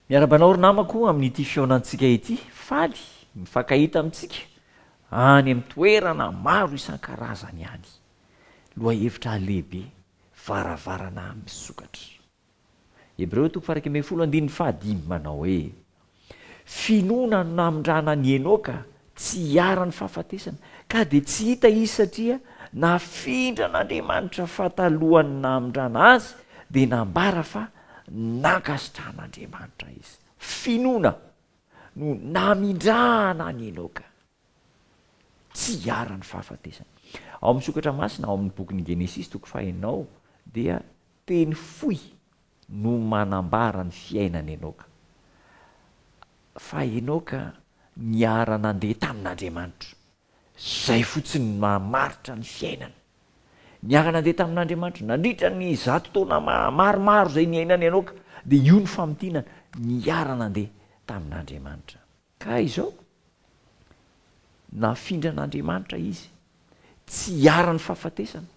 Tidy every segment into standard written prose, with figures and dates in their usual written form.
Miara-banao ry namako amin'ity fiaonantsika ity faly mifankahita amintsika any amin'ny toerana maro isan-karazany any. Loha hevitra lehibe varavarana misokatra. Hebreo 11:15 manao hoe finoana no namindrana ny Enoka tsy hiara-ny fahafatesana ka dia tsy hita izy satria nafindra n'Andriamanitra fa talohany namindrana azy dia nambara fa nankasitran'Andriamanitra izy. Finoana no namindrana ny Enoka tsy hiara-ny fahafatesana. Ao amin'ny sokatra masina ao amin'ny bokin'ny Genesis 9 dia teny fohy no manambara ny fiainany Enoka. Fa Enoka niara nandeha tamin'Andriamanitra. Zay fotsiny mamaritra ny fiainany. Niara nandeha tamin'Andriamanitra nandritra ny 100 taona maromaro zay niainany Enoka dia io ny famotinana niara nandeha tamin'Andriamanitra. Ka izao nafindra n'Andriamanitra izy tsy hiara-ny fahafatesana.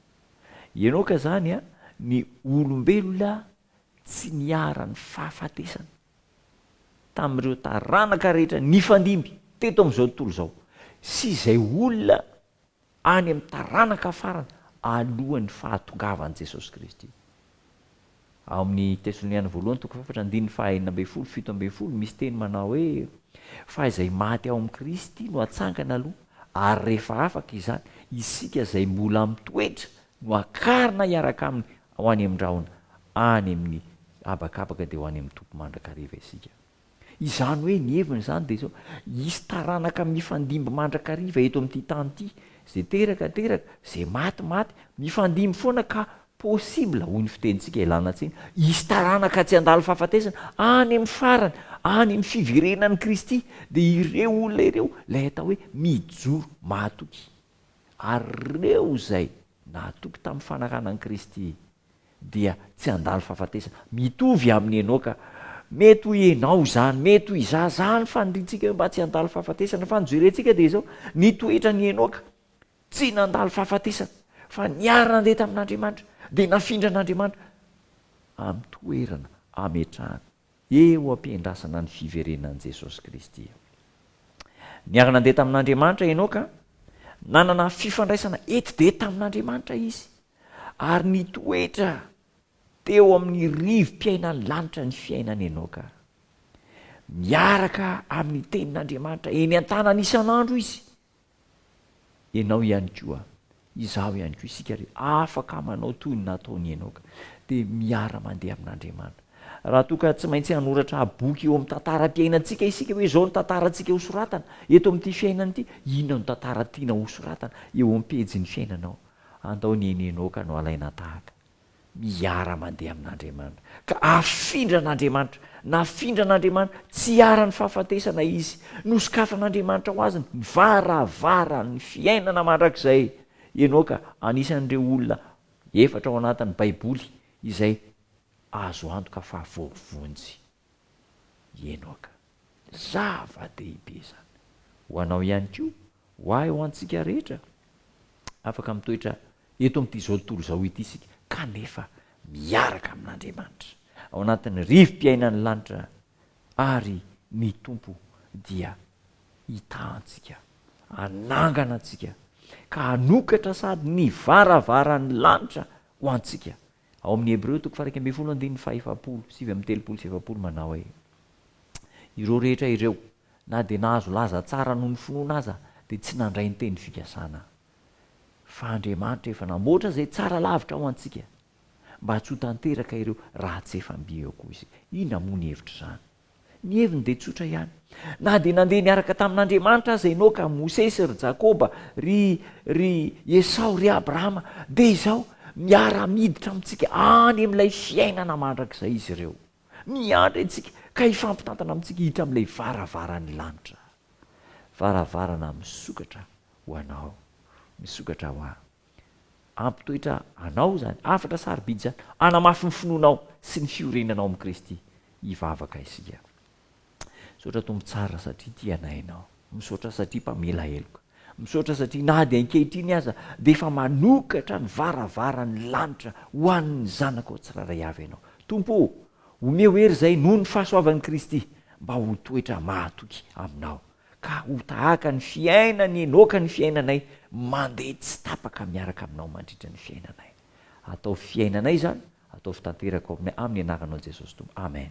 Enoka zany ny olombelona tsy niara-ny fahafatesana tamin'ireo taranaka rehetra nifandimby teto amin'izao tontolo izao sy izay olona any amin'ny taranaka farany alohan'ny fahatongavan'i Jesosy Kristy. Ao amin'ny Tesaloniana 2:4-7 misy teny manao hoe fa izay maty ao amin'ny Kristy no atsangana aloha ary rehefa afaka izany isika izay mbola mitoetra no akarina hiaraka aminy ho any amin'ndrahona any amin'ny habakabaka dia ho any amin'ny tompo mandrakariva isika. Izany hoe ny heviny zany dia zao isy taranaka mifandimby mandrakariva eto amin'ity tany ity zay teraka zay maty mifandimby foana ka possible hoy ny fitenitsika ilana tsiny isy taranaka tsy andalo fahafatesana any amin'ny farany any amin'ny fiverenan'i Kristy dia ireo olona ireo lay atao hoe mijoro mahatoky ary reo zay nahatoky tamin'ny fanaranan'i Kristy dia tsy andalo fahafatesana mitovy amin'ny Enoka. Mety ho ianao zany, mety ho iza zany faniriantsika hoe mba tsy handalo fahafatesana fa nijerentsika dia zao nitoetra ny Enoka tsy nandalo fahafatesana fa niara nandeha tamin'Andriamanitra dia nafindra n'Andriamanitra amin'ny toerana ametrahana eo ampiandrasana ny fiverenan'i Jesosy Kristy. Niara nandeha tamin'Andriamanitra Enoka, nanana fifandraisana eti-dety tamin'Andriamanitra izy ary nitoetra teo amin'ny rivom-piainan'ny lanitra ny fiainany Enoka. Miaraka amin'ny tenin'Andriamanitra eny an-tanany isan'andro izy. Ianao ihany koa, izaho ihany koa isika afaka manao toy ny nataony Enoka dia miara mandeha amin'Andriamanitra. Raha toa ka tsy maintsy hanoratra boky eo amin'ny tantaram-piainantsika isika hoe izao ny tantarantsika ho soratana eto amin'ity fiainana ity, inona no tantara tiana ho soratana eo amin'ny pejin'ny fiainanao. Antaony eny Enoka no alaina tahaka. Miara mandeha amin'Andriamanitra ka afindra n'Andriamanitra, nafindra n'Andriamanitra tsy hiara-ny fahafatesana izy, nosokafan'Andriamanitra ho azy ny varavara ny fiainana mandrakizay. Enoka anisan'ireo olona 4 ao anatin'ny Baiboly izay azo antoka fa voavonjy. Enoka zava-dehibe zany ho anao ihany koa, ho ahy ho antsika rehetra afaka mitoetra eto amin'ity zao tontolo izao ity isika kanefa miaraka amin'Andriamanitra ao anatin'ny rivom-piainan'ny lanitra ary ny tompo dia hitahantsika, anangana antsika ka hanokatra sady ny varavaran'ny lanitra ho antsika. Ao amin'ny Hebreo 12:7 manao hoe ireo rehetra ireo na dia nahazo laza tsara noho ny finoana aza dia tsy nandray ny teny fikasana. Fa Andriamanitra efa namoatra zay tsara lavitra ho antsika mba tsy ho tanteraka ireo raha tsy efa mby eo koa izy. Inona moa ny hevitra zany? Ny heviny dia tsotra ihany. Na dia nandeha niaraka tamin'Andriamanitra aza Enoka, Mosesy ry Jakoba, ry Esau, ry Abrahama, dia izao miara-miditra amintsika any amin'ilay fiainana mandrakizay izy ireo. Miandry antsika ka hifampitantana amintsika hitra amin'ilay varavaran'ny lanitra. Varavarana misokatra ho anao, misokatra ho ahy. Ampitoetra anao zany, afatra sarobidy zany, anamafy ny finoanao sy ny fiorenanao amin'ny Kristy hivavaka isika. Misaotra tombo tsara satria tia anainao, misaotra satria mpamela heloka, misaotra satria na dia ankehitriny aza dia efa manokatra ny varavaran'ny lanitra ho an'ny zanako tsiraray avy ianao. Tompo, ome hoery zay noho ny fahasoavan'i Kristy mba ho toetra mahatoky aminao, ka ho tahaka ny fiainany enoka ny fiainanay mandeha tsy tapaka miaraka aminao mandritra ny fiainanay. Atao fiainanay zany, atao fitanteraka ao aminay amin'ny anaranao Jesosy Tompo. Amen.